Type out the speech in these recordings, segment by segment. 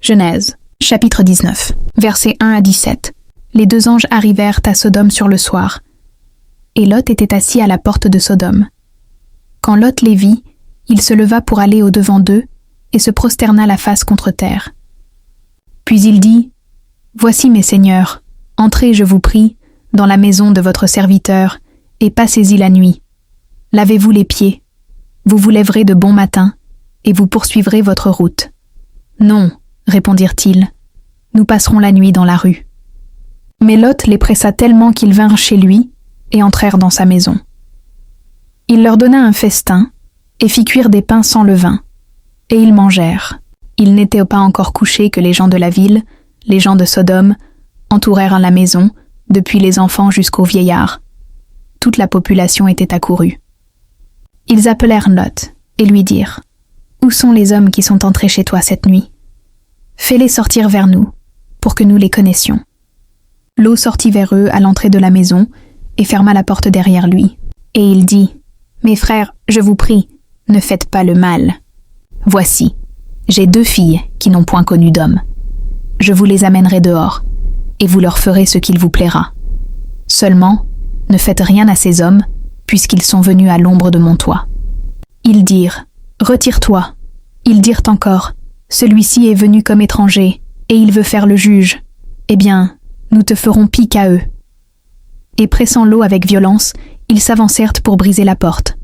Genèse, chapitre 19, versets 1 à 17. Les deux anges arrivèrent à Sodome sur le soir, et Lot était assis à la porte de Sodome. Quand Lot les vit, il se leva pour aller au-devant d'eux et se prosterna la face contre terre. Puis il dit, « Voici mes seigneurs, entrez, je vous prie, dans la maison de votre serviteur, et passez-y la nuit. Lavez-vous les pieds, vous vous lèverez de bon matin, et vous poursuivrez votre route. » « Non, répondirent-ils, nous passerons la nuit dans la rue. » Mais Lot les pressa tellement qu'ils vinrent chez lui et entrèrent dans sa maison. Il leur donna un festin et fit cuire des pains sans levain, et ils mangèrent. Ils n'étaient pas encore couchés que les gens de la ville, les gens de Sodome, entourèrent la maison, depuis les enfants jusqu'aux vieillards. Toute la population était accourue. Ils appelèrent Lot et lui dirent, « Où sont les hommes qui sont entrés chez toi cette nuit? Fais-les sortir vers nous, pour que nous les connaissions. » Lot sortit vers eux à l'entrée de la maison et ferma la porte derrière lui. Et il dit, « Mes frères, je vous prie, ne faites pas le mal. Voici, j'ai 2 filles qui n'ont point connu d'homme. Je vous les amènerai dehors, et vous leur ferez ce qu'il vous plaira. Seulement, ne faites rien à ces hommes, puisqu'ils sont venus à l'ombre de mon toit. » Ils dirent, « Retire-toi. » Ils dirent encore, « Celui-ci est venu comme étranger, et il veut faire le juge. Eh bien, nous te ferons pis qu'à eux. » Et pressant Lot avec violence, ils s'avancèrent pour briser la porte.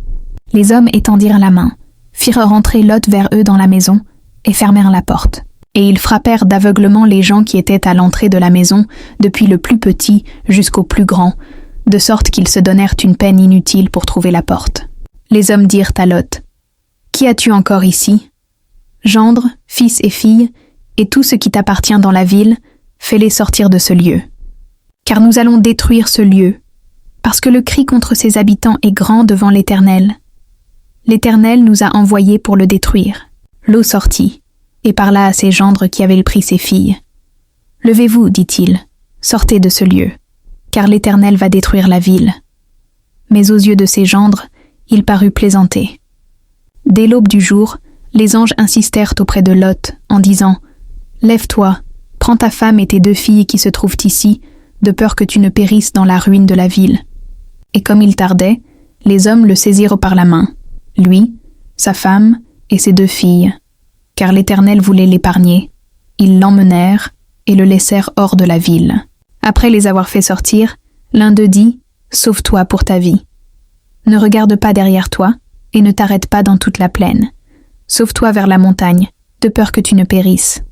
Les hommes étendirent la main, firent rentrer Lot vers eux dans la maison, et fermèrent la porte. Et ils frappèrent d'aveuglement les gens qui étaient à l'entrée de la maison, depuis le plus petit jusqu'au plus grand, de sorte qu'ils se donnèrent une peine inutile pour trouver la porte. Les hommes dirent à Lot, « Qui as-tu encore ici? Gendre, fils et filles, et tout ce qui t'appartient dans la ville, fais-les sortir de ce lieu. Car nous allons détruire ce lieu, parce que le cri contre ses habitants est grand devant l'Éternel. L'Éternel nous a envoyés pour le détruire. » Lot sortit, et parla à ses gendres qui avaient pris ses filles. « Levez-vous, dit-il, sortez de ce lieu, car l'Éternel va détruire la ville. » Mais aux yeux de ses gendres, il parut plaisanter. Dès l'aube du jour, les anges insistèrent auprès de Lot, en disant, « Lève-toi, prends ta femme et tes 2 filles qui se trouvent ici, de peur que tu ne périsses dans la ruine de la ville. » Et comme il tardait, les hommes le saisirent par la main, lui, sa femme et ses 2 filles, car l'Éternel voulait l'épargner. Ils l'emmenèrent et le laissèrent hors de la ville. Après les avoir fait sortir, l'un d'eux dit, « Sauve-toi pour ta vie. Ne regarde pas derrière toi et ne t'arrête pas dans toute la plaine. Sauve-toi vers la montagne, de peur que tu ne périsses. »